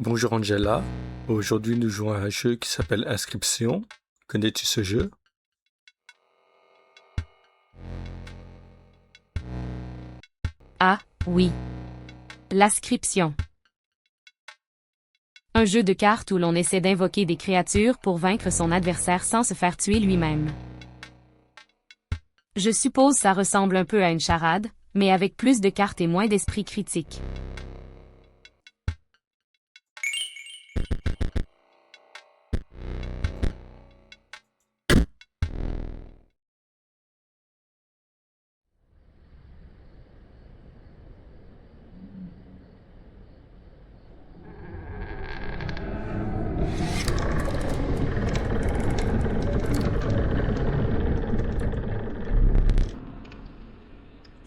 Bonjour Angela, aujourd'hui nous jouons à un jeu qui s'appelle Inscription. Connais-tu ce jeu? Ah, oui. L'ascription. Un jeu de cartes où l'on essaie d'invoquer des créatures pour vaincre son adversaire sans se faire tuer lui-même. Je suppose ça ressemble un peu à une charade, mais avec plus de cartes et moins d'esprit critique.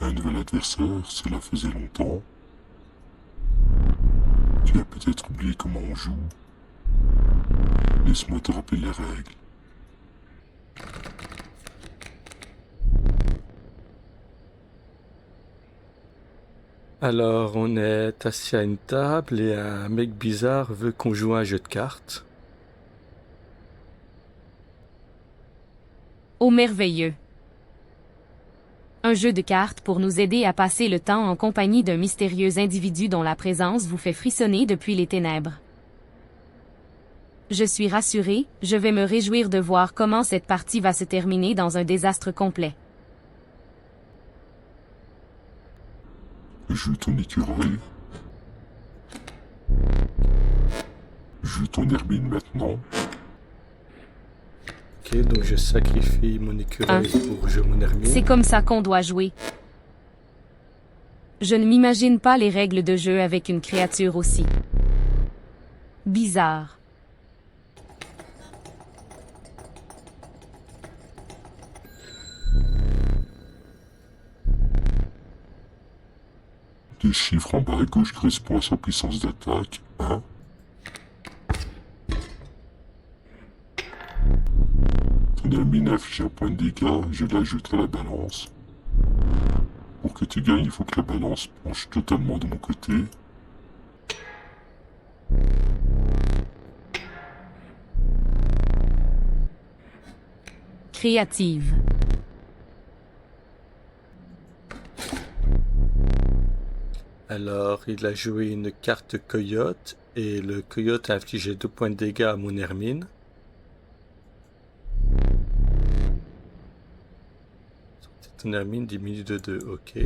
Un nouvel adversaire, cela faisait longtemps. Tu as peut-être oublié comment on joue. Laisse-moi te rappeler les règles. Alors on est assis à une table et un mec bizarre veut qu'on joue à un jeu de cartes. Oh merveilleux! Un jeu de cartes pour nous aider à passer le temps en compagnie d'un mystérieux individu dont la présence vous fait frissonner depuis les ténèbres. Je suis rassuré, je vais me réjouir de voir comment cette partie va se terminer dans un désastre complet. Joue ton écureuil. Joue ton hermine maintenant. Ok, donc je sacrifie mon écureuil pour jouer mon hermine. C'est comme ça qu'on doit jouer. Je ne m'imagine pas les règles de jeu avec une créature aussi bizarre. Les chiffres en bas à gauche correspondent à sa puissance d'attaque. 1. Ton hermine affiche un point de dégâts, je l'ajoute à la balance. Pour que tu gagnes, il faut que la balance penche totalement de mon côté. Créative. Alors il a joué une carte coyote et le coyote a infligé 2 points de dégâts à mon hermine. Ton hermine diminue de 2, ok.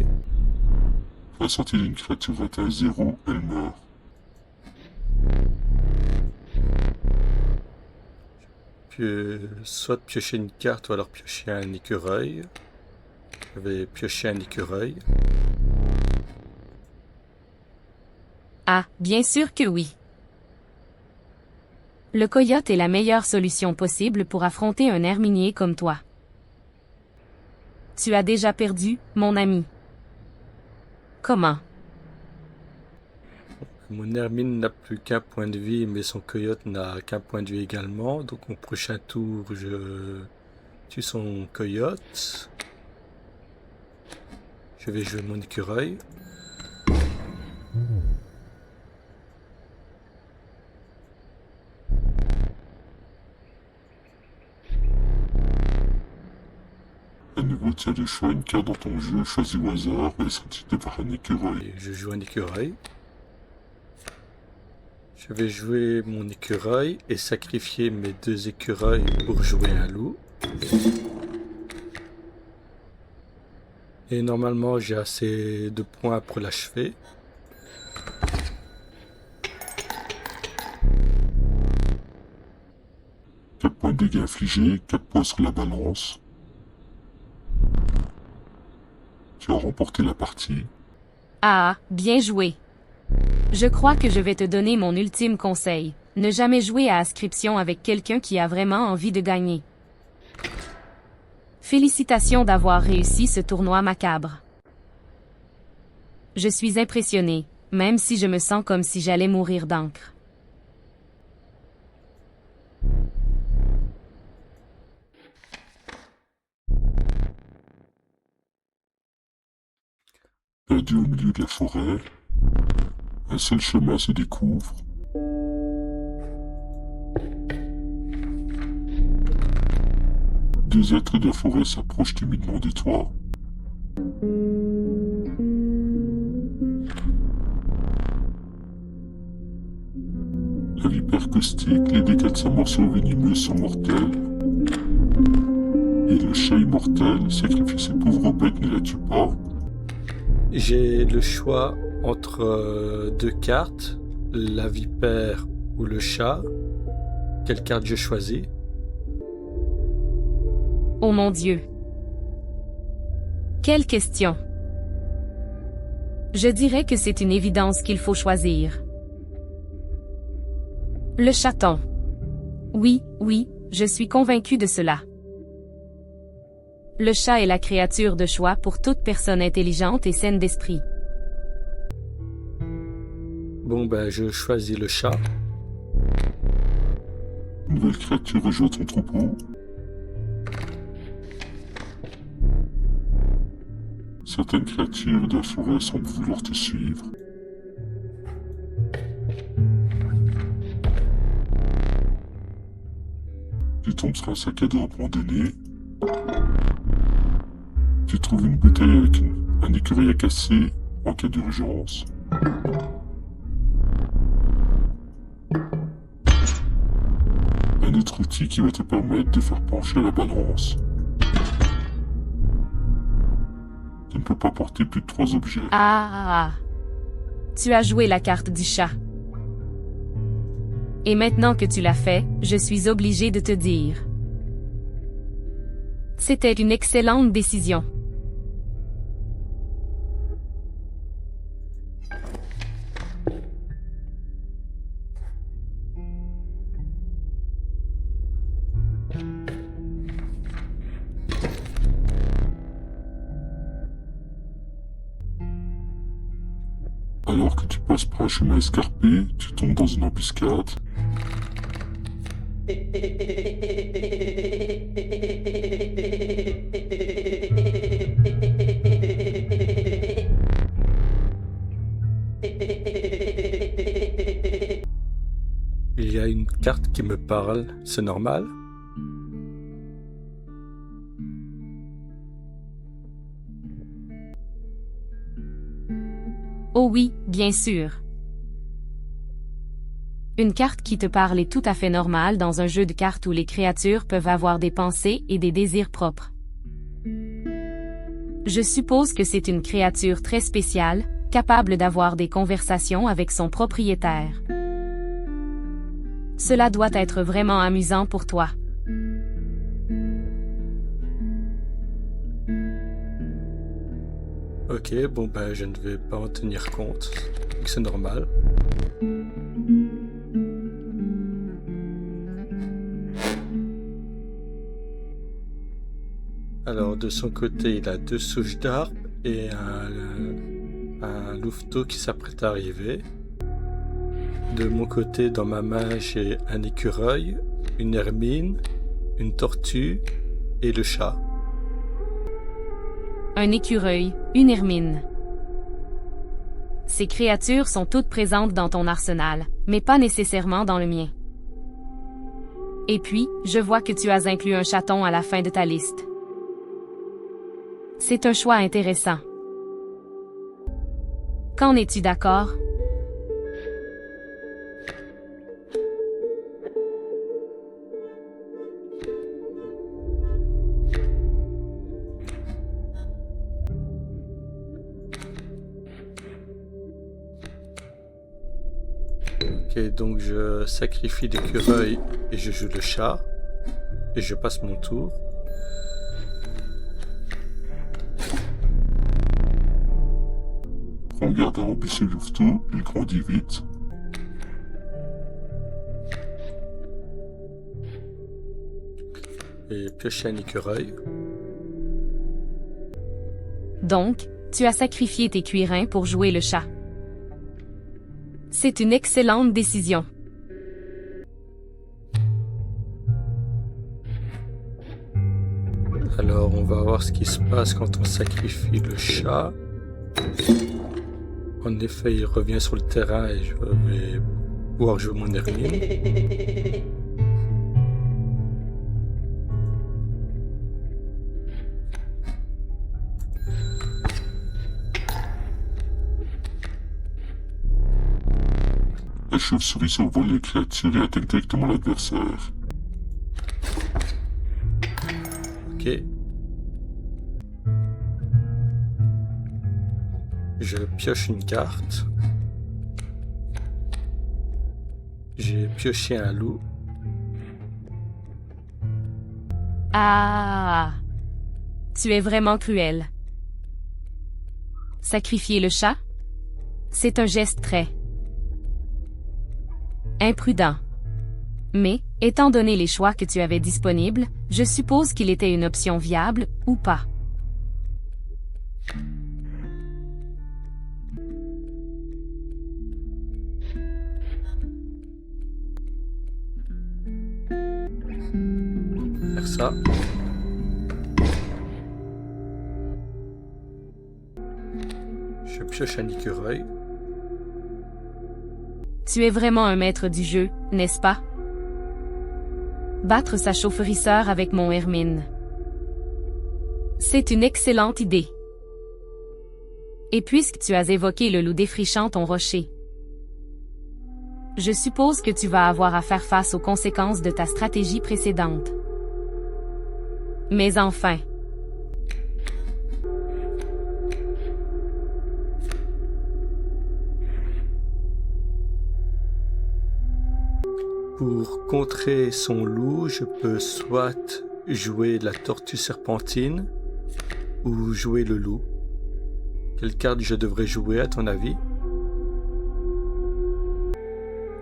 La sortie d'une créature est à 0, elle meurt. Puis, soit piocher une carte ou alors piocher un écureuil. Je vais piocher un écureuil. Ah, bien sûr que oui. Le coyote est la meilleure solution possible pour affronter un herminier comme toi. Tu as déjà perdu, mon ami. Comment? Mon hermine n'a plus qu'un point de vie, mais son coyote n'a qu'un point de vie également. Donc au prochain tour, je tue son coyote. Je vais jouer mon écureuil. À nouveau, tu as le choix, une carte dans ton jeu, choisis au hasard, et sortie de par un écureuil. Et je joue un écureuil. Je vais jouer mon écureuil et sacrifier mes 2 écureuils pour jouer un loup. Et normalement, j'ai assez de points pour l'achever. Quatre points de dégâts infligés, 4 points sur la balance. Tu as remporté la partie. Ah, bien joué. Je crois que je vais te donner mon ultime conseil. Ne jamais jouer à Ascription avec quelqu'un qui a vraiment envie de gagner. Félicitations d'avoir réussi ce tournoi macabre. Je suis impressionné, même si je me sens comme si j'allais mourir d'encre. perdu au milieu de la forêt. Un seul chemin se découvre. Deux êtres de la forêt s'approchent timidement de toi. La vipère caustique, les dégâts de sa morsure venimeux sont mortels. Et le chat immortel sacrifie ses pauvres bêtes ne la tue pas. J'ai le choix entre deux cartes, la vipère ou le chat. Quelle carte je choisis? Oh mon Dieu! Quelle question! Je dirais que c'est une évidence qu'il faut choisir. Le chaton. Oui, je suis convaincu de cela. Le chat est la créature de choix pour toute personne intelligente et saine d'esprit. Bon ben, je choisis le chat. Une nouvelle créature rejoint ton troupeau. Certaines créatures de la forêt semblent vouloir te suivre. Tu tombes sur un sac à dos abandonné. Tu trouves une bouteille avec un écureuil à casser en cas d'urgence. Un autre outil qui va te permettre de faire pencher la balance. Tu ne peux pas porter plus de 3 objets. Ah! Tu as joué la carte du chat. Et maintenant que tu l'as fait, je suis obligé de te dire. C'était une excellente décision. Alors que tu passes par un chemin escarpé, tu tombes dans une embuscade. Il y a une carte qui me parle, c'est normal? Oh oui, bien sûr. Une carte qui te parle est tout à fait normale dans un jeu de cartes où les créatures peuvent avoir des pensées et des désirs propres. Je suppose que c'est une créature très spéciale, capable d'avoir des conversations avec son propriétaire. Cela doit être vraiment amusant pour toi. Ok, bon ben je ne vais pas en tenir compte, c'est normal. Alors de son côté il a 2 souches d'arbres et un louveteau qui s'apprête à arriver. De mon côté, dans ma main, j'ai un écureuil, une hermine, une tortue et le chat. Un écureuil, une hermine. Ces créatures sont toutes présentes dans ton arsenal, mais pas nécessairement dans le mien. Et puis, je vois que tu as inclus un chaton à la fin de ta liste. C'est un choix intéressant. Qu'en es-tu d'accord? Ok, donc je sacrifie l'écureuil et je joue le chat. Et je passe mon tour. Prends garde à empêcher le louveteau, il grandit vite. Et piocher un écureuil. Donc, tu as sacrifié tes cuirins pour jouer le chat. C'est une excellente décision. Alors on va voir ce qui se passe quand on sacrifie le chat. En effet, il revient sur le terrain et je vais pouvoir jouer mon Hermine. La chauve-souris survole les créatures et attaque directement l'adversaire. Ok. Je pioche une carte. J'ai pioché un loup. Ah! Tu es vraiment cruel. Sacrifier le chat? C'est un geste très imprudent. Mais, étant donné les choix que tu avais disponibles, je suppose qu'il était une option viable, ou pas. Faire ça. Je pioche un écureuil. Tu es vraiment un maître du jeu, n'est-ce pas? Battre sa chauffeurisseur avec mon Hermine. C'est une excellente idée. Et puisque tu as évoqué le loup défrichant ton rocher, je suppose que tu vas avoir à faire face aux conséquences de ta stratégie précédente. Mais enfin. Pour contrer son loup, je peux soit jouer la tortue serpentine ou jouer le loup. Quelle carte je devrais jouer à ton avis?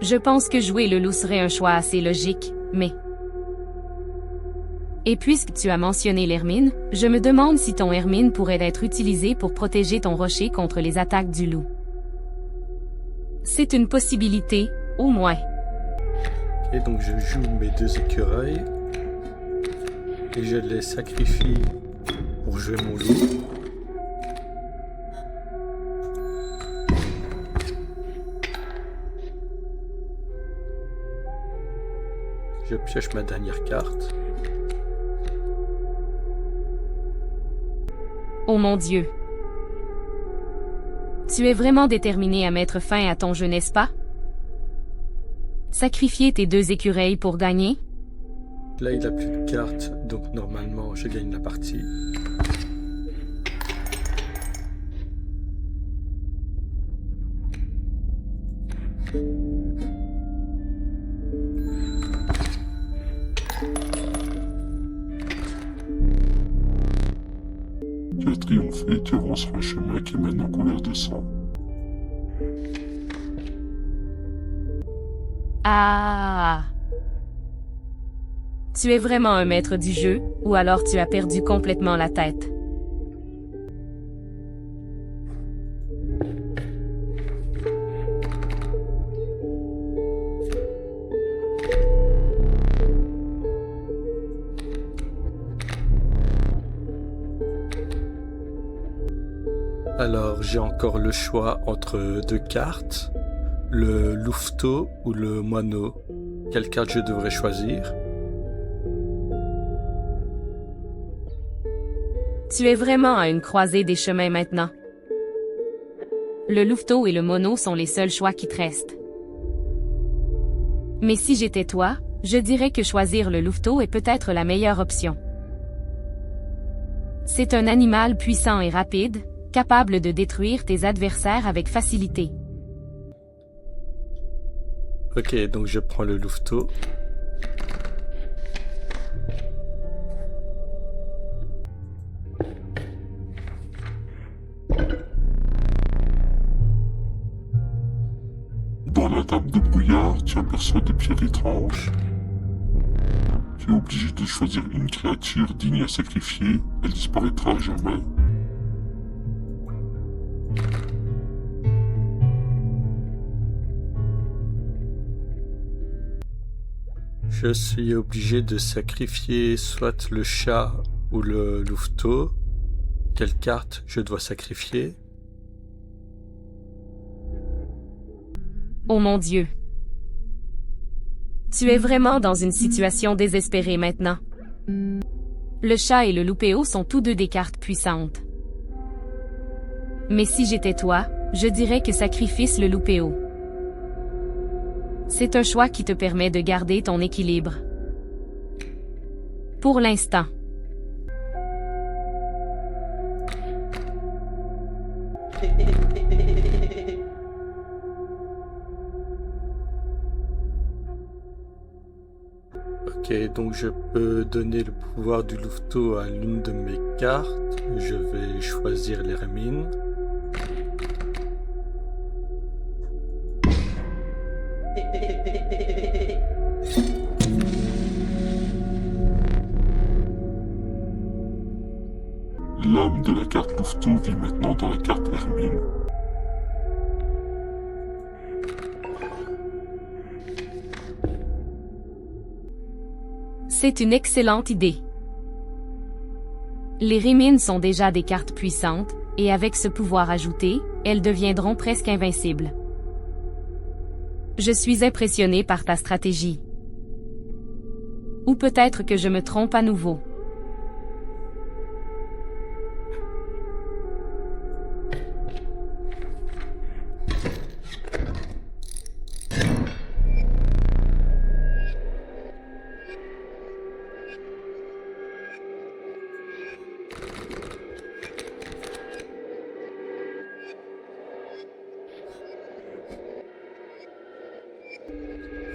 Je pense que jouer le loup serait un choix assez logique, mais... Et puisque tu as mentionné l'Hermine, je me demande si ton Hermine pourrait être utilisée pour protéger ton rocher contre les attaques du loup. C'est une possibilité, au moins. Et donc je joue mes deux écureuils et je les sacrifie pour jouer mon loup. Je pioche ma dernière carte. Oh mon Dieu! Tu es vraiment déterminé à mettre fin à ton jeu, n'est-ce pas? Sacrifier tes deux écureuils pour gagner? Là, il n'a plus de cartes, donc normalement, je gagne la partie. Tu as triomphé et tu avances sur un chemin qui est maintenant couvert de sang. Ah! Tu es vraiment un maître du jeu, ou alors tu as perdu complètement la tête. Alors, j'ai encore le choix entre deux cartes, le louveteau ou le moineau. Quelle carte je devrais choisir? Tu es vraiment à une croisée des chemins maintenant. Le louveteau et le moineau sont les seuls choix qui te restent. Mais si j'étais toi, je dirais que choisir le louveteau est peut-être la meilleure option. C'est un animal puissant et rapide, capable de détruire tes adversaires avec facilité. Ok, donc je prends le louveteau. Dans la table de brouillard, tu aperçois des pierres étranges. Tu es obligé de choisir une créature digne à sacrifier, elle disparaîtra à jamais. Je suis obligé de sacrifier soit le chat ou le louveteau. Quelle carte je dois sacrifier? Oh mon Dieu. Tu es vraiment dans une situation désespérée maintenant. Le chat et le loupéo sont tous deux des cartes puissantes. Mais si j'étais toi, je dirais que sacrifice le loupéo. C'est un choix qui te permet de garder ton équilibre. Pour l'instant. Ok, donc je peux donner le pouvoir du louveteau à l'une de mes cartes. Je vais choisir l'hermine. L'âme de la carte louveteau vit maintenant dans la carte hermine. C'est une excellente idée. Les Rémines sont déjà des cartes puissantes, et avec ce pouvoir ajouté, elles deviendront presque invincibles. Je suis impressionné par ta stratégie. Ou peut-être que je me trompe à nouveau.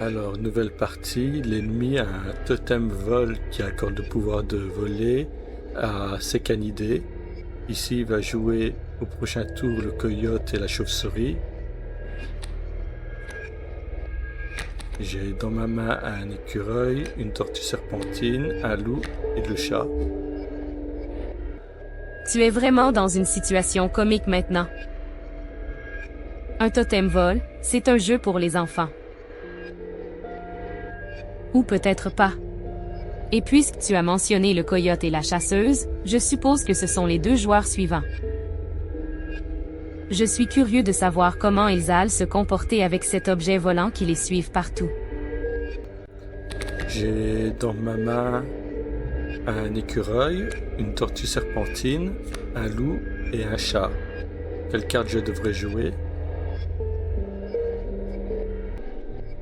Alors, nouvelle partie, l'ennemi a un totem vol qui accorde le pouvoir de voler à ses canidés. Ici, il va jouer au prochain tour le coyote et la chauve-souris. J'ai dans ma main un écureuil, une tortue serpentine, un loup et le chat. Tu es vraiment dans une situation comique maintenant. Un totem vol, c'est un jeu pour les enfants. Ou peut-être pas. Et puisque tu as mentionné le coyote et la chasseuse, je suppose que ce sont les deux joueurs suivants. Je suis curieux de savoir comment ils allent se comporter avec cet objet volant qui les suive partout. J'ai dans ma main un écureuil, une tortue serpentine, un loup et un chat. Quelle carte je devrais jouer?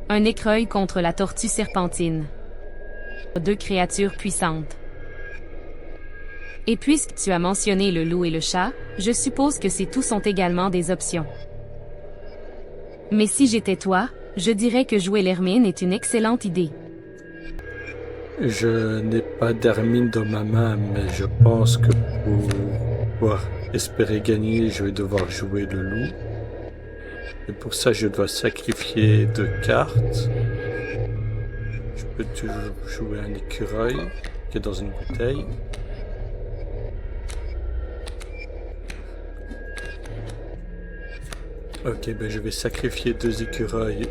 Un écureuil contre la tortue serpentine. Deux créatures puissantes. Et puisque tu as mentionné le loup et le chat, je suppose que ces tous sont également des options. Mais si j'étais toi, je dirais que jouer l'hermine est une excellente idée. Je n'ai pas d'hermine dans ma main, mais je pense que pour pouvoir espérer gagner, je vais devoir jouer le loup. Et pour ça, je dois sacrifier 2 cartes. Je peux toujours jouer un écureuil qui est dans une bouteille. Ok, ben je vais sacrifier 2 écureuils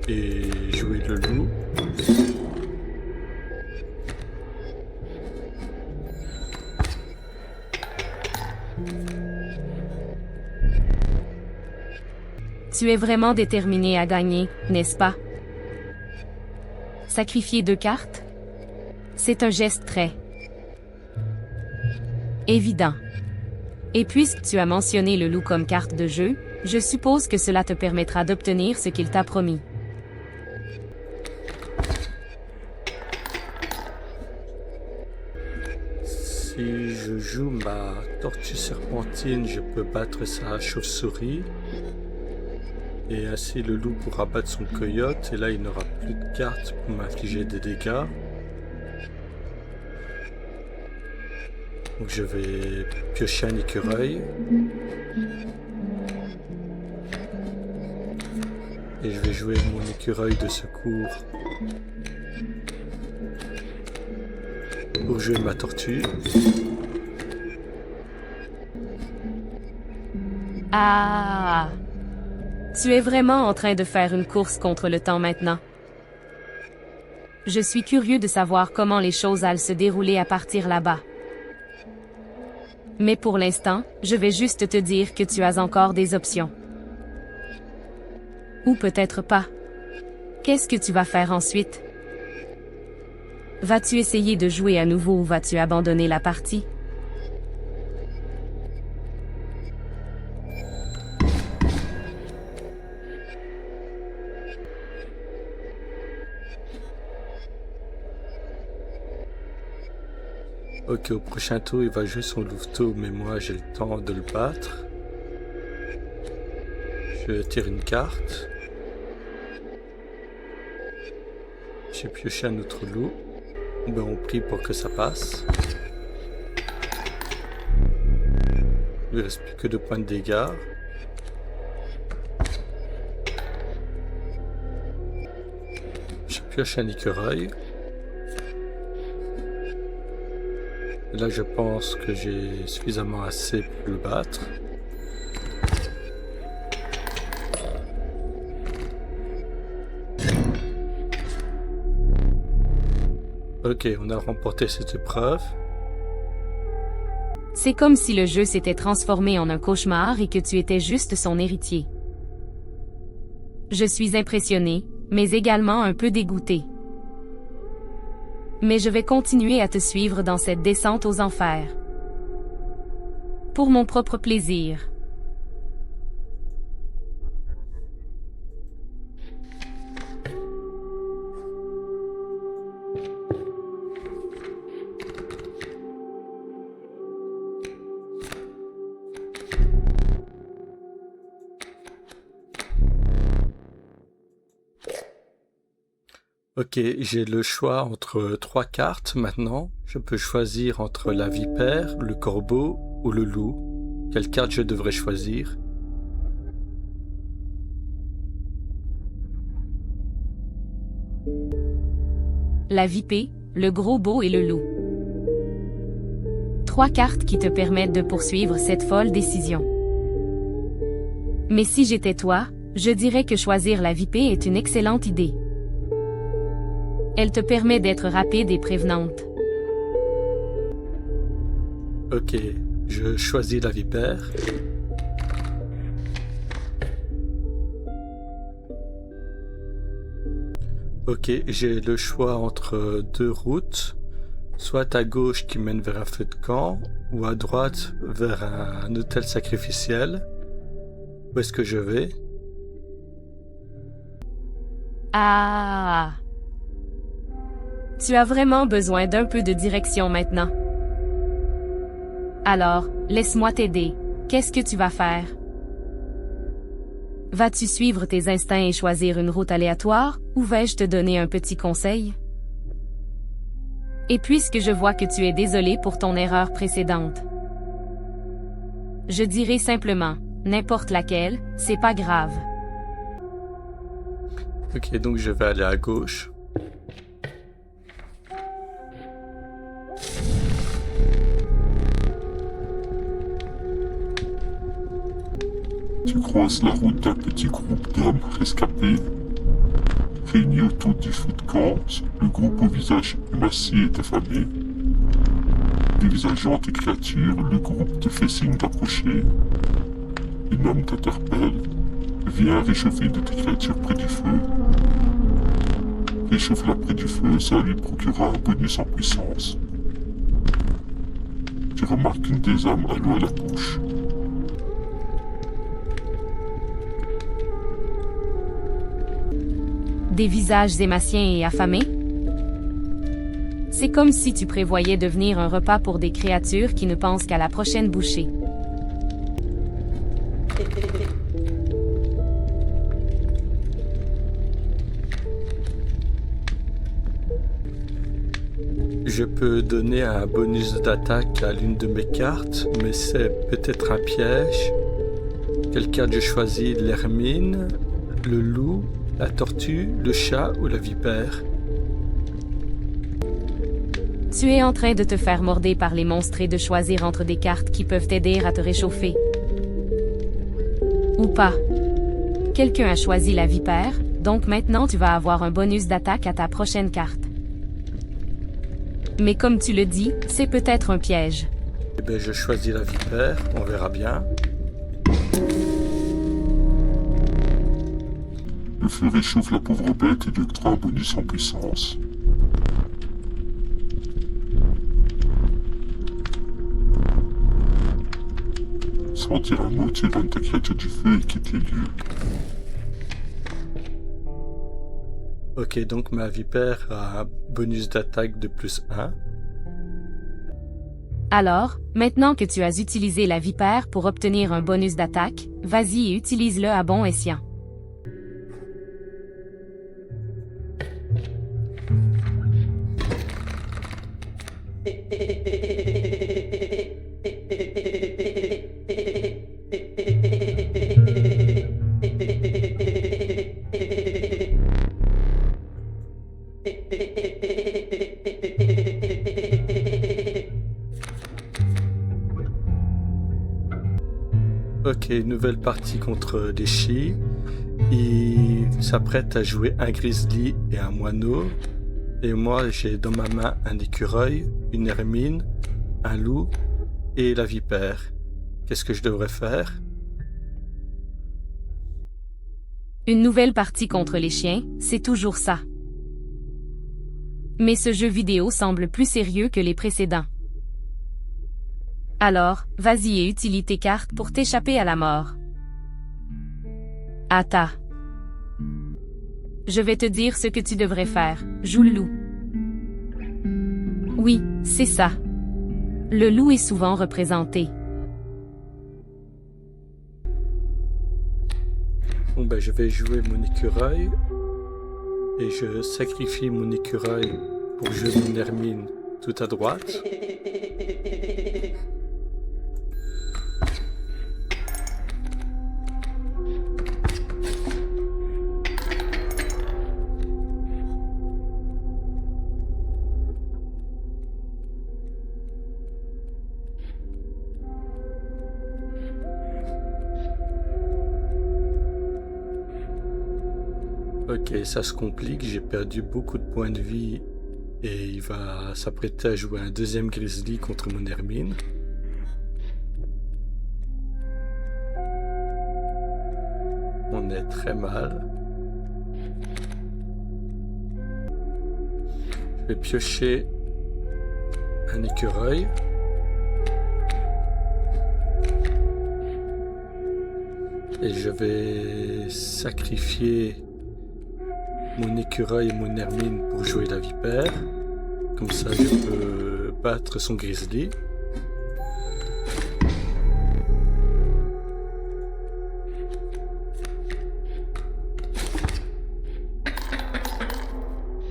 et jouer le loup. Tu es vraiment déterminé à gagner, n'est-ce pas? Sacrifier 2 cartes? C'est un geste très évident. Et puisque tu as mentionné le loup comme carte de jeu, je suppose que cela te permettra d'obtenir ce qu'il t'a promis. Si je joue ma tortue serpentine, je peux battre sa chauve-souris. Et ainsi le loup pourra battre son coyote, et là il n'aura plus de cartes pour m'infliger des dégâts. Donc je vais piocher un écureuil. Et je vais jouer mon écureuil de secours pour jouer ma tortue. Ah! Tu es vraiment en train de faire une course contre le temps maintenant. Je suis curieux de savoir comment les choses allent se dérouler à partir là-bas. Mais pour l'instant, je vais juste te dire que tu as encore des options. Ou peut-être pas. Qu'est-ce que tu vas faire ensuite? Vas-tu essayer de jouer à nouveau ou vas-tu abandonner la partie? Ok, au prochain tour, il va jouer son louveteau, mais moi, j'ai le temps de le battre. Je tire une carte. J'ai pioché un autre loup. Ben, on prie pour que ça passe. Il ne reste plus que 2 points de dégâts. Je pioche un écureuil. Et là, je pense que j'ai suffisamment assez pour le battre. Ok, on a remporté cette épreuve. C'est comme si le jeu s'était transformé en un cauchemar et que tu étais juste son héritier. Je suis impressionné, mais également un peu dégoûté. Mais je vais continuer à te suivre dans cette descente aux enfers. Pour mon propre plaisir. Ok, j'ai le choix entre 3 cartes maintenant. Je peux choisir entre la vipère, le corbeau ou le loup. Quelle carte je devrais choisir? La vipée, le gros beau et le loup. 3 cartes qui te permettent de poursuivre cette folle décision. Mais si j'étais toi, je dirais que choisir la vipée est une excellente idée. Elle te permet d'être rapide et prévenante. Ok, je choisis la vipère. Ok, j'ai le choix entre 2 routes. Soit à gauche qui mène vers un feu de camp, ou à droite vers un hôtel sacrificiel. Où est-ce que je vais? Ah! Tu as vraiment besoin d'un peu de direction maintenant. Alors, laisse-moi t'aider. Qu'est-ce que tu vas faire? Vas-tu suivre tes instincts et choisir une route aléatoire, ou vais-je te donner un petit conseil? Et puisque je vois que tu es désolé pour ton erreur précédente, je dirai simplement, n'importe laquelle, c'est pas grave. Ok, donc je vais aller à gauche. Tu croises la route d'un petit groupe d'hommes rescapés. Réunis autour du feu de camp, le groupe au visage émacié et affamé. Dévisageant tes créatures, le groupe te fait signe d'approcher. Un homme t'interpelle. Viens réchauffer de tes créatures près du feu. Réchauffe-la près du feu, ça lui procurera un bonus en puissance. Tu remarques une des âmes à l'eau à la bouche. Des visages émaciés et affamés? C'est comme si tu prévoyais devenir un repas pour des créatures qui ne pensent qu'à la prochaine bouchée. Je peux donner un bonus d'attaque à l'une de mes cartes, mais c'est peut-être un piège. Quelle carte je choisis? L'hermine, le loup, la tortue, le chat ou la vipère? Tu es en train de te faire morder par les monstres et de choisir entre des cartes qui peuvent t'aider à te réchauffer. Ou pas. Quelqu'un a choisi la vipère, donc maintenant tu vas avoir un bonus d'attaque à ta prochaine carte. Mais comme tu le dis, c'est peut-être un piège. Eh bien, je choisis la vipère, on verra bien. Le feu réchauffe la pauvre bête et lui octroie un bonus en puissance. Sans dire un mot, tu éloignes ta créature du feu et quitte les lieux. Ok, donc ma vipère a un bonus d'attaque de +1. Alors, maintenant que tu as utilisé la vipère pour obtenir un bonus d'attaque, vas-y et utilise-le à bon escient. Ok, nouvelle partie contre les Chis. Il s'apprête à jouer un grizzly et un moineau. Et moi, j'ai dans ma main un écureuil, une hermine, un loup et la vipère. Qu'est-ce que je devrais faire? Une nouvelle partie contre les chiens, c'est toujours ça. Mais ce jeu vidéo semble plus sérieux que les précédents. Alors, vas-y et utilise tes cartes pour t'échapper à la mort. Ata. Je vais te dire ce que tu devrais faire. Joue le loup. Oui, c'est ça. Le loup est souvent représenté. Bon ben, je vais jouer mon écureuil. Et je sacrifie mon écureuil pour jouer mon hermine tout à droite. Ok, ça se complique, j'ai perdu beaucoup de points de vie et il va s'apprêter à jouer un deuxième grizzly contre mon hermine. On est très mal. Je vais piocher un écureuil. Et je vais sacrifier mon écureuil et mon hermine pour jouer la vipère. Comme ça, je peux battre son grizzly.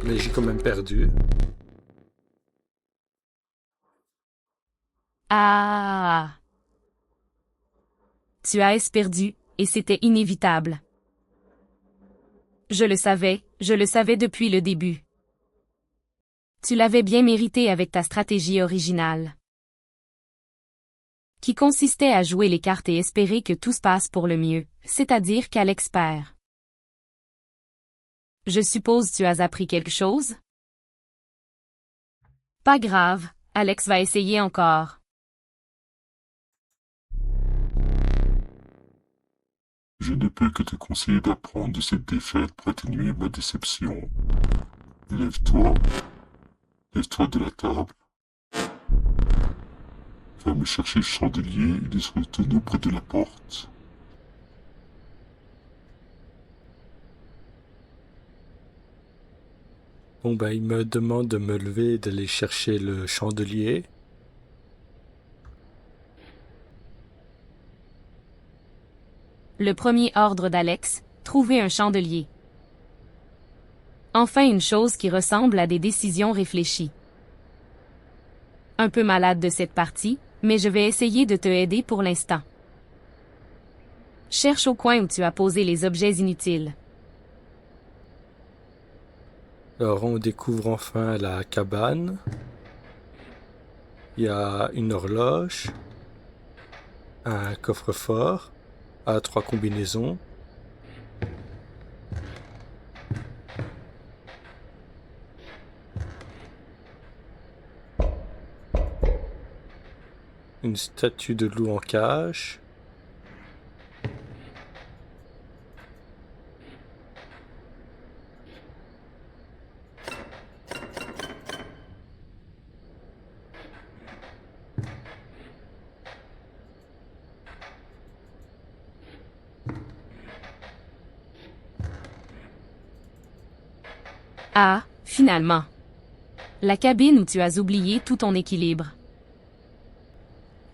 Mais j'ai quand même perdu. Ah! Tu as perdu, et c'était inévitable. Je le savais depuis le début. Tu l'avais bien mérité avec ta stratégie originale. Qui consistait à jouer les cartes et espérer que tout se passe pour le mieux, c'est-à-dire qu'Alex perd. Je suppose tu as appris quelque chose? Pas grave, Alex va essayer encore. Je ne peux que te conseiller d'apprendre de cette défaite pour atténuer ma déception. Lève-toi. Lève-toi de la table. Va me chercher le chandelier et laisse le tonneau près de la porte. Bon ben, il me demande de me lever et d'aller chercher le chandelier. Le premier ordre d'Alex, trouver un chandelier. Enfin une chose qui ressemble à des décisions réfléchies. Un peu malade de cette partie, mais je vais essayer de te aider pour l'instant. Cherche au coin où tu as posé les objets inutiles. Alors on découvre enfin la cabane. Il y a une horloge, un coffre-fort à 3 combinaisons. Une statue de loup en cage. Ah, finalement. La cabine où tu as oublié tout ton équilibre.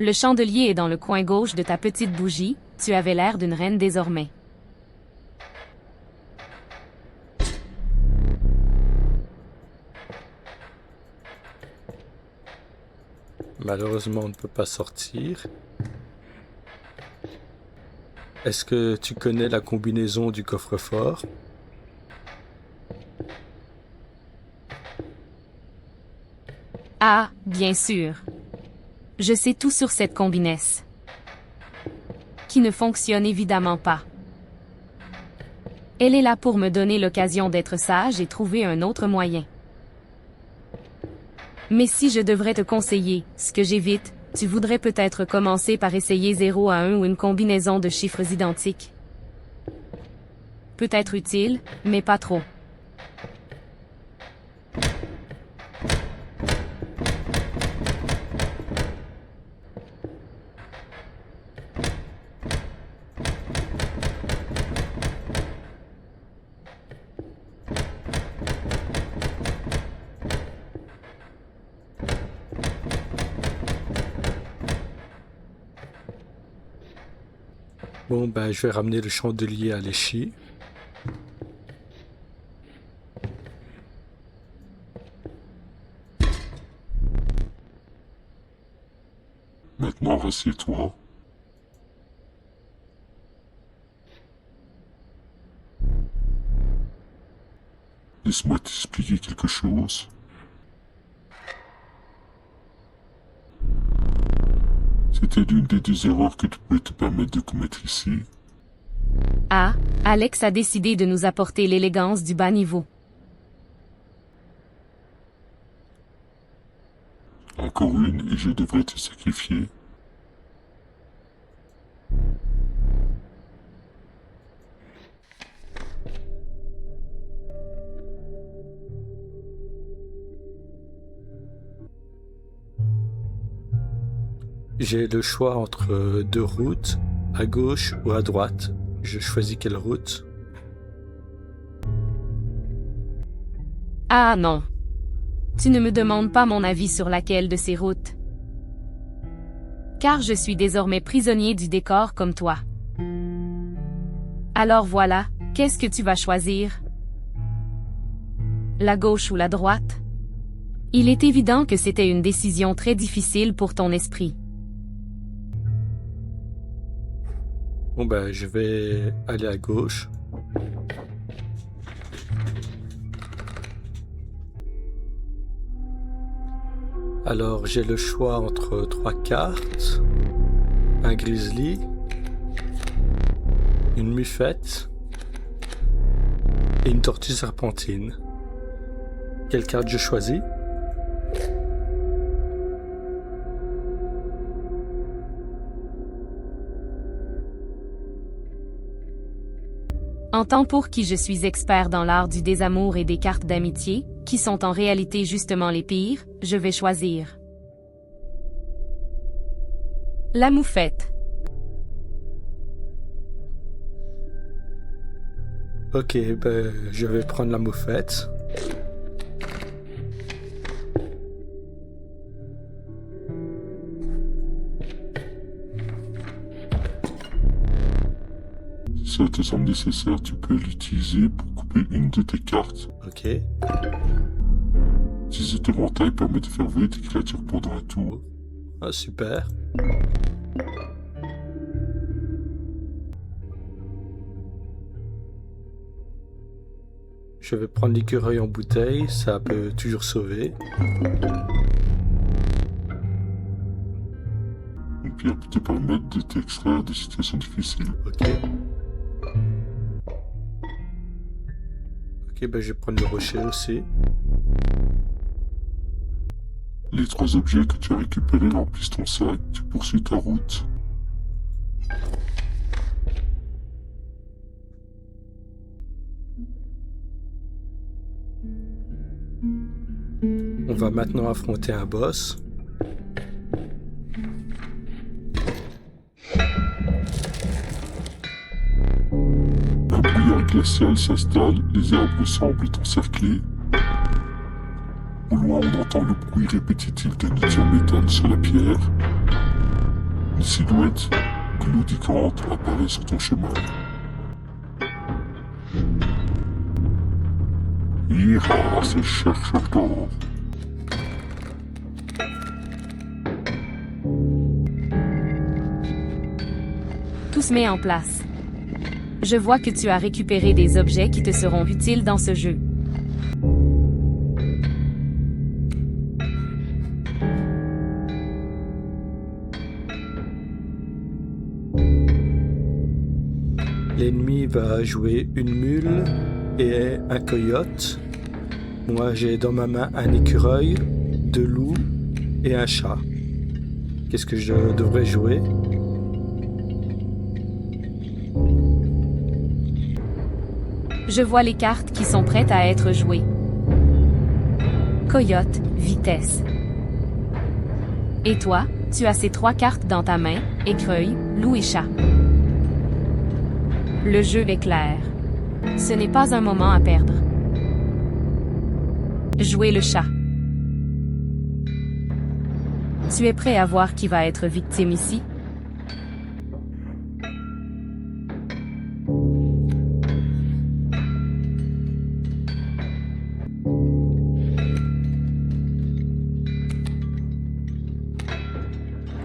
Le chandelier est dans le coin gauche de ta petite bougie, tu avais l'air d'une reine désormais. Malheureusement, on ne peut pas sortir. Est-ce que tu connais la combinaison du coffre-fort? Ah, bien sûr. Je sais tout sur cette combinaison. Qui ne fonctionne évidemment pas. Elle est là pour me donner l'occasion d'être sage et trouver un autre moyen. Mais si je devrais te conseiller, ce que j'évite, tu voudrais peut-être commencer par essayer 0 à 1 ou une combinaison de chiffres identiques. Peut-être utile, mais pas trop. Bon, ben, je vais ramener le chandelier à l'échelle. Maintenant, rassieds-toi. Laisse-moi t'expliquer quelque chose. C'était l'une des 2 erreurs que tu pouvais te permettre de commettre ici. Ah, Alex a décidé de nous apporter l'élégance du bas niveau. Encore une et je devrais te sacrifier. J'ai le choix entre 2 routes, à gauche ou à droite. Je choisis quelle route? Ah non. Tu ne me demandes pas mon avis sur laquelle de ces routes. Car je suis désormais prisonnier du décor comme toi. Alors voilà, qu'est-ce que tu vas choisir? La gauche ou la droite? Il est évident que c'était une décision très difficile pour ton esprit. Bon, ben, je vais aller à gauche. Alors, j'ai le choix entre 3 cartes, un grizzly, une mufette et une tortue serpentine. Quelle carte je choisis? En tant pour qui je suis expert dans l'art du désamour et des cartes d'amitié, qui sont en réalité justement les pires, je vais choisir la moufette. Ok, ben, je vais prendre la moufette. Si ça te semble nécessaire, tu peux l'utiliser pour couper une de tes cartes. Ok. Si cet éventail permet de faire voler tes créatures pendant un tour. Ah, super. Je vais prendre l'écureuil en bouteille, ça peut toujours sauver. Une pierre peut te permettre de t'extraire de situations difficiles. Ok. Ok, ben je vais prendre le rocher aussi. Les 3 objets que tu as récupérés remplissent ton sac, tu poursuis ta route. On va maintenant affronter un boss. Un brouillard glacial s'installe, les arbres semblent t'encercler. loin, on entend le bruit répétitif de nids en métal sur la pierre. Une silhouette claudiquante apparaît sur ton chemin. Ira, c'est chercheur d'or. Tout se met en place. Je vois que tu as récupéré des objets qui te seront utiles dans ce jeu. L'ennemi va jouer une mule et un coyote. Moi, j'ai dans ma main un écureuil, 2 loups et un chat. Qu'est-ce que je devrais jouer? Je vois les cartes qui sont prêtes à être jouées. Coyote, vitesse. Et toi, tu as ces 3 cartes dans ta main, écureuil, loup et chat. Le jeu est clair. Ce n'est pas un moment à perdre. Jouez le chat. Tu es prêt à voir qui va être victime ici?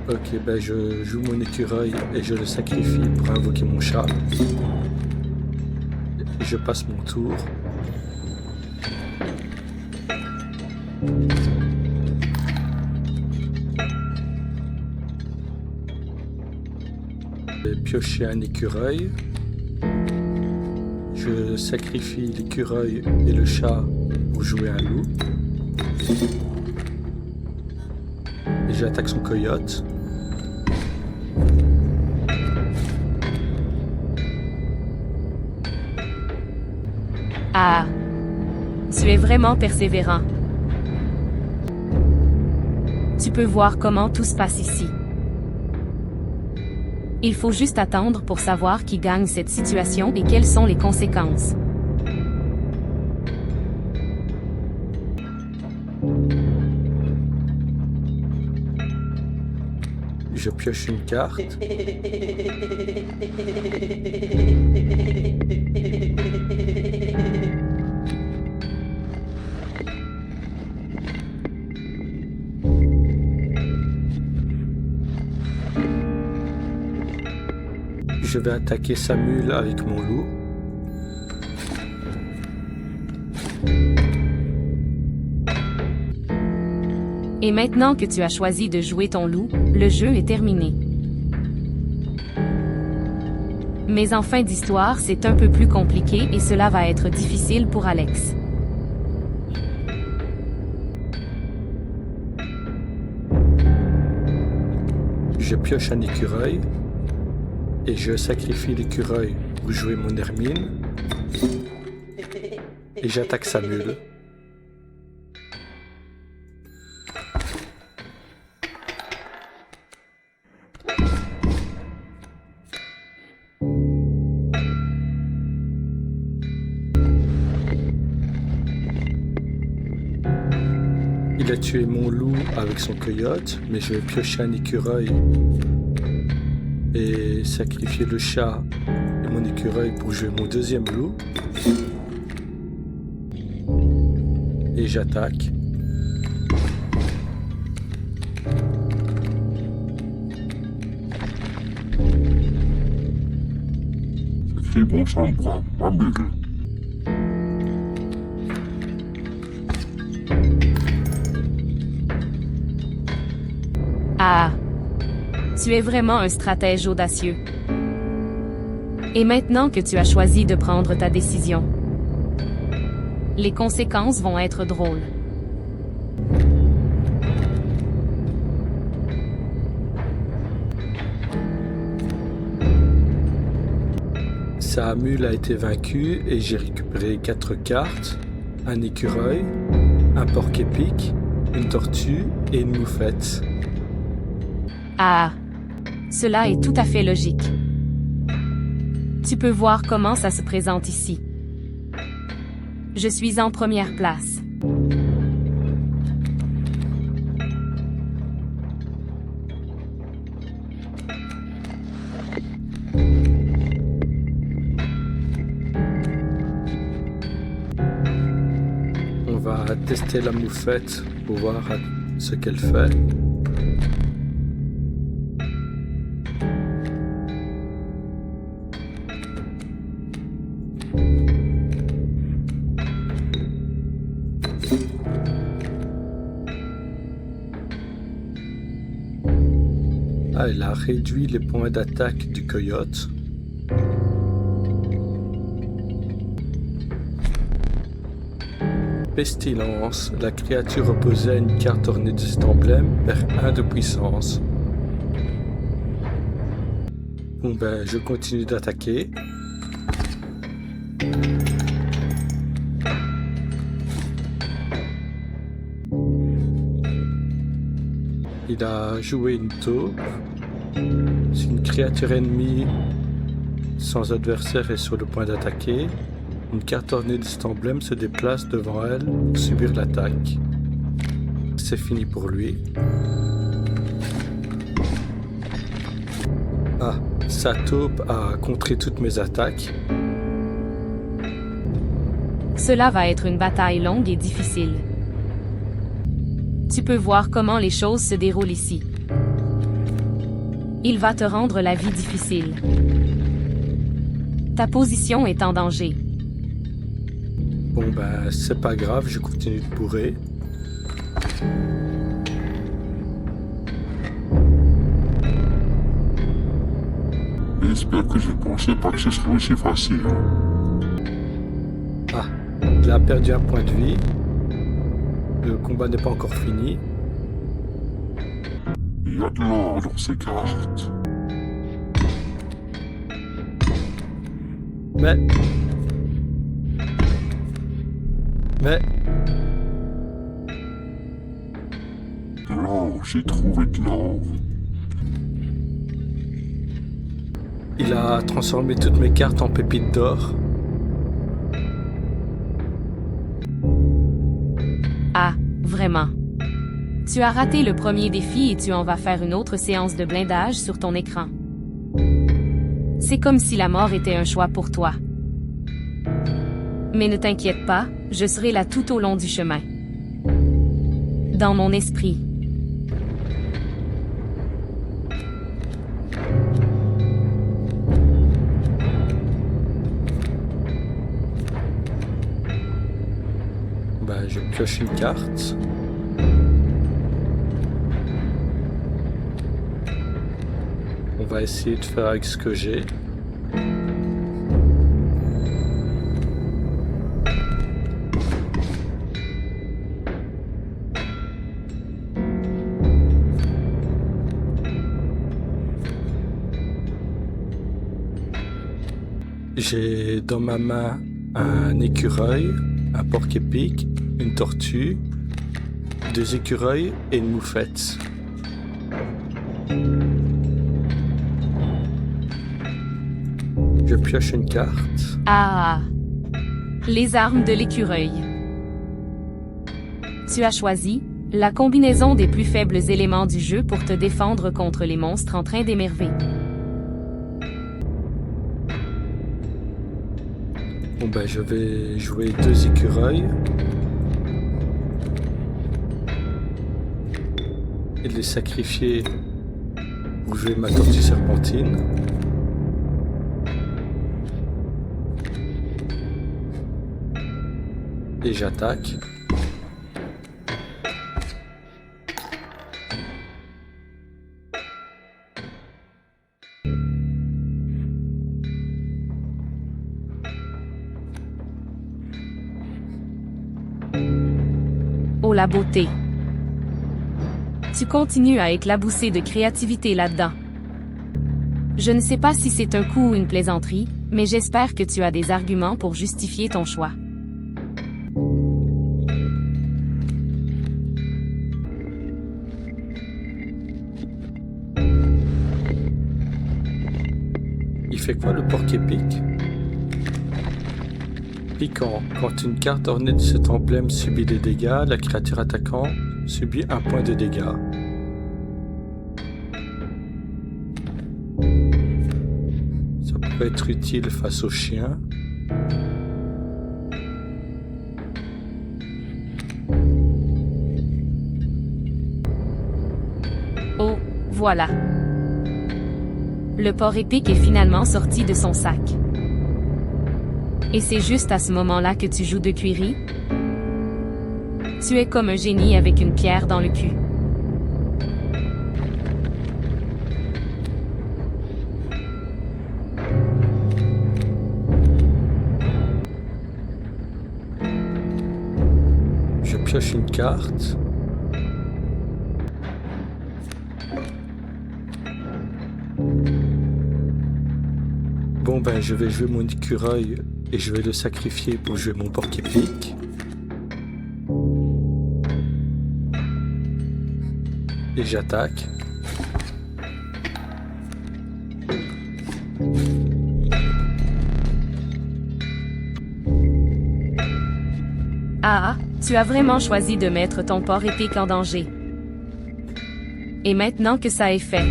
Ok, ben je joue mon écureuil et je le sacrifie pour invoquer mon chat. Je passe mon tour. Je vais piocher un écureuil. Je sacrifie l'écureuil et le chat pour jouer un loup. Et j'attaque son coyote. Ah! Tu es vraiment persévérant. Tu peux voir comment tout se passe ici. Il faut juste attendre pour savoir qui gagne cette situation et quelles sont les conséquences. Je pioche une carte. Je vais attaquer sa mule avec mon loup. Et maintenant que tu as choisi de jouer ton loup, le jeu est terminé. Mais en fin d'histoire, c'est un peu plus compliqué et cela va être difficile pour Alex. Je pioche un écureuil et je sacrifie l'écureuil pour jouer mon hermine et j'attaque sa mule. Il a tué mon loup avec son coyote, mais je vais piocher un écureuil et sacrifier le chat et mon écureuil pour jouer mon deuxième loup. Et j'attaque. C'est bon, chambre, ma mule. Ah! Tu es vraiment un stratège audacieux. Et maintenant que tu as choisi de prendre ta décision, les conséquences vont être drôles. Sa mule a été vaincue et j'ai récupéré 4 cartes, un écureuil, un porc épic, une tortue et une moufette. Ah! Cela est tout à fait logique. Tu peux voir comment ça se présente ici. Je suis en première place. tester la moufette pour voir ce qu'elle fait. Ah, elle a réduit les points d'attaque du coyote. Pestilence. La créature opposée à une carte ornée de cet emblème perd 1 de puissance. Bon ben, je continue d'attaquer. Il a joué une taupe. Si une créature ennemie sans adversaire est sur le point d'attaquer, une carte ornée de cet emblème se déplace devant elle pour subir l'attaque. C'est fini pour lui. Ah, sa taupe a contré toutes mes attaques. Cela va être une bataille longue et difficile. Tu peux voir comment les choses se déroulent ici. Il va te rendre la vie difficile. Ta position est en danger. Bon ben, c'est pas grave, je continue de bourrer. J'espère que je pensais pas que ce serait aussi facile. Ah, il a perdu un point de vie. Le combat n'est pas encore fini. Il y a de l'or dans ces cartes. Mais... De l'or, j'ai trouvé de l'or. Il a transformé toutes mes cartes en pépites d'or. Ah, vraiment. Tu as raté le premier défi et tu en vas faire une autre séance de blindage sur ton écran. C'est comme si la mort était un choix pour toi. Mais ne t'inquiète pas, je serai là tout au long du chemin. Dans mon esprit. Ben, je pioche une carte. On va essayer de faire avec ce que j'ai. J'ai dans ma main un écureuil, un porc-épic, une tortue, 2 écureuils et une moufette. Je pioche une carte. Ah! Les armes de l'écureuil. Tu as choisi la combinaison des plus faibles éléments du jeu pour te défendre contre les monstres en train d'émerver. Bon ben je vais jouer 2 écureuils. Et les sacrifier pour jouer ma tortue serpentine. Et j'attaque. Oh la beauté! Tu continues à éclabousser de créativité là-dedans. Je ne sais pas si c'est un coup ou une plaisanterie, mais j'espère que tu as des arguments pour justifier ton choix. Il fait quoi le porc-épic? Piquant. Quand une carte ornée de cet emblème subit des dégâts, la créature attaquant subit 1 point de dégâts. Ça pourrait être utile face aux chiens. Voilà. Le porc épic est finalement sorti de son sac. Et c'est juste à ce moment-là que tu joues de cuirie? Tu es comme un génie avec une pierre dans le cul. Je pioche une carte. Bon ben je vais jouer mon écureuil et je vais le sacrifier pour jouer mon porc épic. Et j'attaque. Ah, tu as vraiment choisi de mettre ton porc épic en danger. Et maintenant que ça est fait,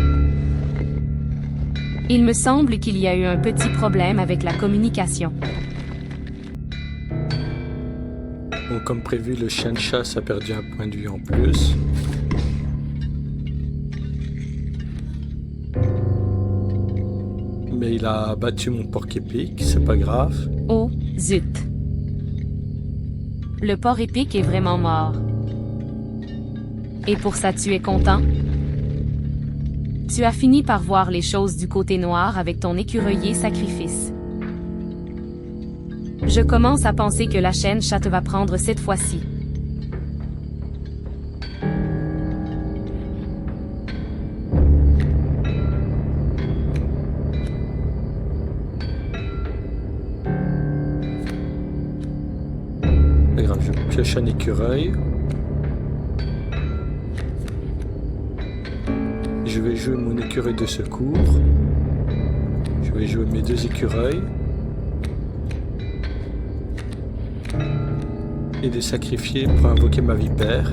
il me semble qu'il y a eu un petit problème avec la communication. Bon, comme prévu, le chien de chasse a perdu un point de vue en plus. Mais il a battu mon porc épic, c'est pas grave. Oh, zut. Le porc épic est vraiment mort. Et pour ça tu es content? Tu as fini par voir les choses du côté noir avec ton écureuiller sacrifice. Je commence à penser que la chaîne chat te va prendre cette fois-ci. Pas grave, je pioche un écureuil. Je vais jouer mon écureuil de secours. Je vais jouer mes deux écureuils. Et les sacrifier pour invoquer ma vipère.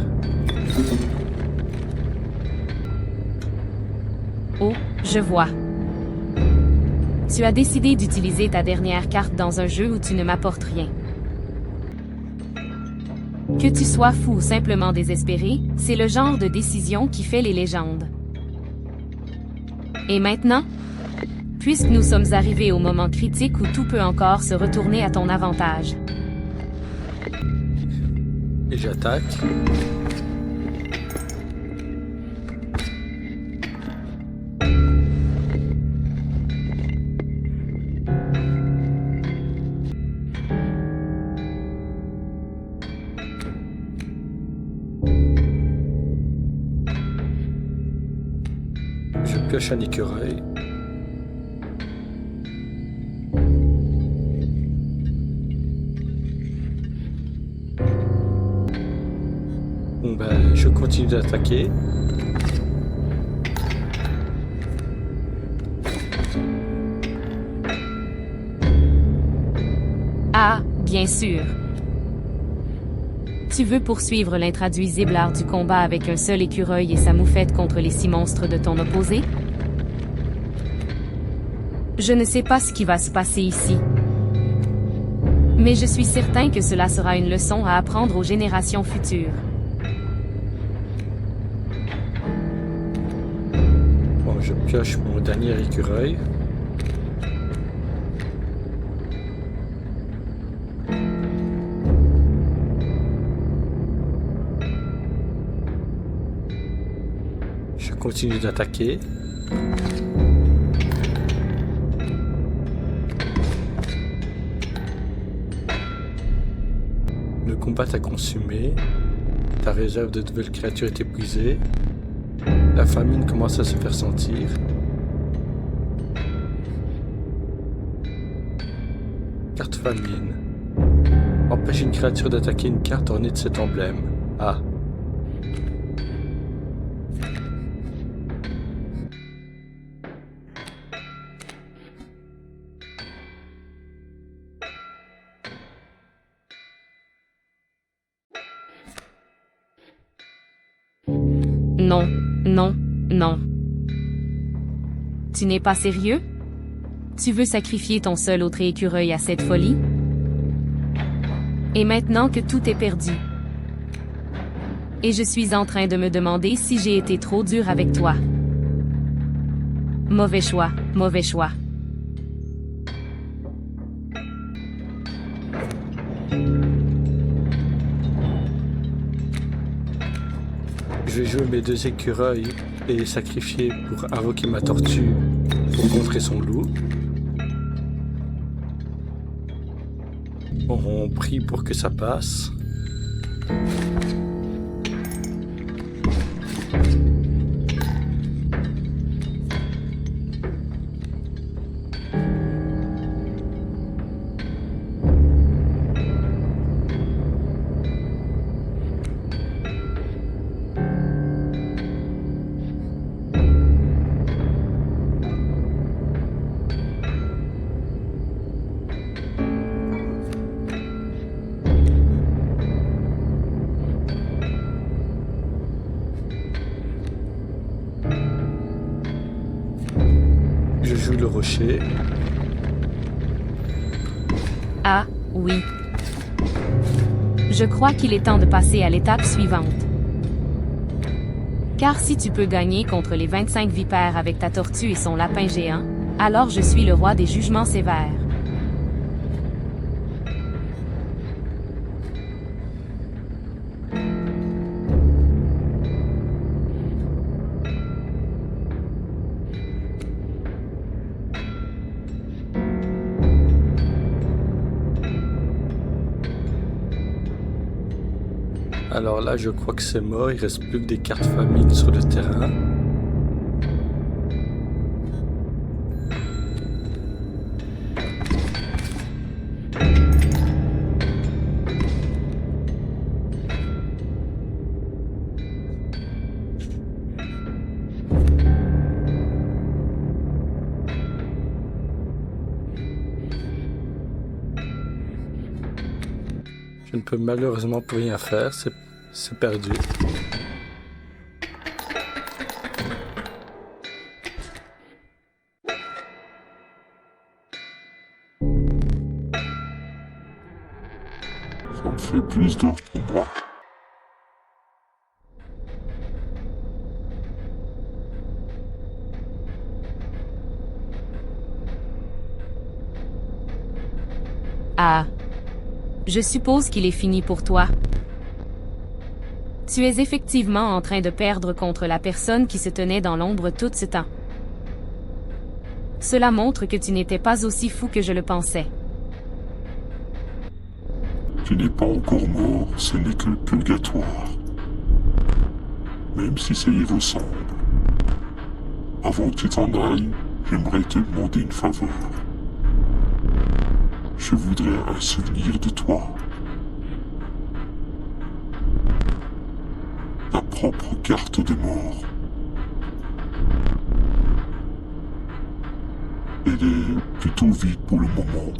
Oh, je vois. Tu as décidé d'utiliser ta dernière carte dans un jeu où tu ne m'apportes rien. Que tu sois fou ou simplement désespéré, c'est le genre de décision qui fait les légendes. Et maintenant? Puisque nous sommes arrivés au moment critique où tout peut encore se retourner à ton avantage. Et j'attaque. Je pioche un écureuil. Bon ben, je continue d'attaquer. Ah, bien sûr. Tu veux poursuivre l'intraduisible art du combat avec un seul écureuil et sa moufette contre les 6 monstres de ton opposé? Je ne sais pas ce qui va se passer ici. Mais je suis certain que cela sera une leçon à apprendre aux générations futures. Bon, je pioche mon dernier écureuil. Je continue d'attaquer. Le combat t'a consumé. Ta réserve de nouvelles créatures est épuisée. La famine commence à se faire sentir. Carte famine. Empêche une créature d'attaquer une carte ornée de cet emblème. Ah. Non, non, non. Tu n'es pas sérieux? Tu veux sacrifier ton seul autre écureuil à cette folie? Et maintenant que tout est perdu. Et je suis en train de me demander si j'ai été trop dur avec toi. Mauvais choix, mauvais choix. Je vais jouer mes 2 écureuils et les sacrifier pour invoquer ma tortue pour contrer son loup. On prie pour que ça passe. Je joue le rocher. Ah, oui. Je crois qu'il est temps de passer à l'étape suivante. Car si tu peux gagner contre les 25 vipères avec ta tortue et son lapin géant, alors je suis le roi des jugements sévères. Alors là, je crois que c'est mort. Il reste plus que des cartes famine sur le terrain. Je ne peux malheureusement plus rien faire, c'est perdu. Ça me fait plus d'or pour moi. Ah. Je suppose qu'il est fini pour toi. Tu es effectivement en train de perdre contre la personne qui se tenait dans l'ombre tout ce temps. Cela montre que tu n'étais pas aussi fou que je le pensais. Tu n'es pas encore mort, ce n'est que le purgatoire. Même si ça y ressemble. Avant que tu t'en ailles, j'aimerais te demander une faveur. Je voudrais un souvenir de toi. Ta propre carte de mort. Elle est plutôt vide pour le moment.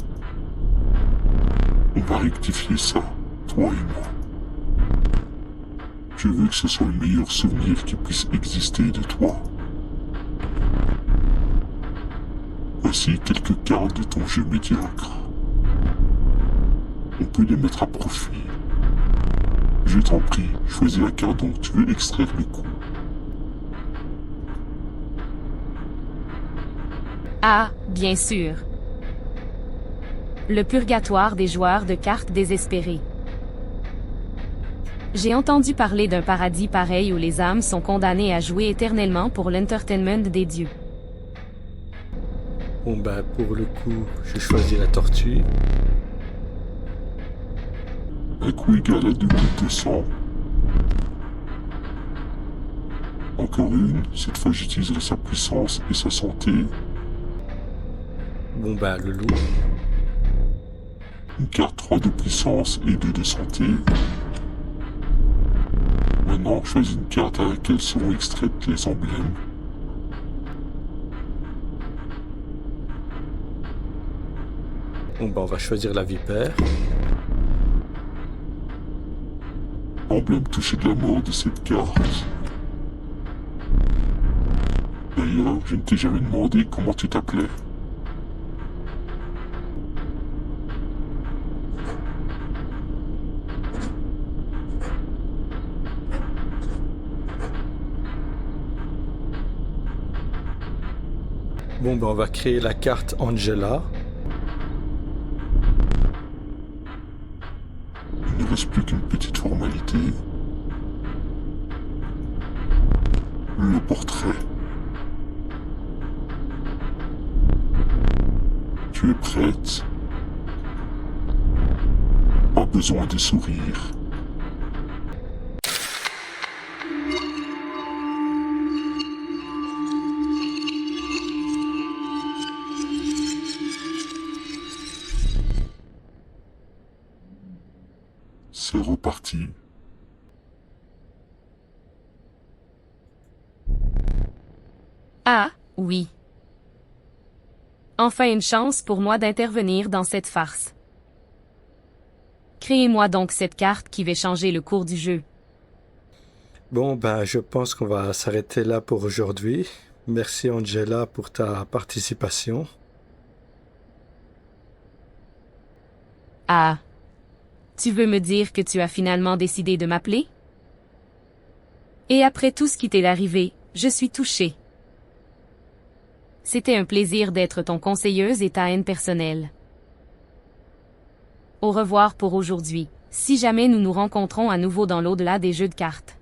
On va rectifier ça, toi et moi. Je veux que ce soit le meilleur souvenir qui puisse exister de toi. Voici quelques cartes de ton jeu médiocre. On peut les mettre à profit. Je t'en prie, choisis la carte dont tu veux extraire le coup. Ah, bien sûr. Le purgatoire des joueurs de cartes désespérés. J'ai entendu parler d'un paradis pareil où les âmes sont condamnées à jouer éternellement pour l'entertainment des dieux. Bon bah pour le coup, je choisis la tortue. Un coup égal à 2200. Encore une, cette fois j'utiliserai sa puissance et sa santé. Bon bah le loup. Une carte 3 de puissance et 2 de santé. Maintenant, choisis une carte à laquelle seront extraites les emblèmes. Bon bah on va choisir la vipère. Emblème touché de la mort de cette carte. D'ailleurs, je ne t'ai jamais demandé comment tu t'appelais. Bon, ben on va créer la carte Angela. Il ne reste plus qu'une petite formalité. Le portrait. Tu es prête? Pas besoin de sourire. C'est reparti. Ah, oui. Enfin une chance pour moi d'intervenir dans cette farce. Créez-moi donc cette carte qui va changer le cours du jeu. Bon, ben je pense qu'on va s'arrêter là pour aujourd'hui. Merci Angela pour ta participation. Ah. Tu veux me dire que tu as finalement décidé de m'appeler? Et après tout ce qui t'est arrivé, je suis touchée. C'était un plaisir d'être ton conseilleuse et ta haine personnelle. Au revoir pour aujourd'hui, si jamais nous nous rencontrons à nouveau dans l'au-delà des jeux de cartes.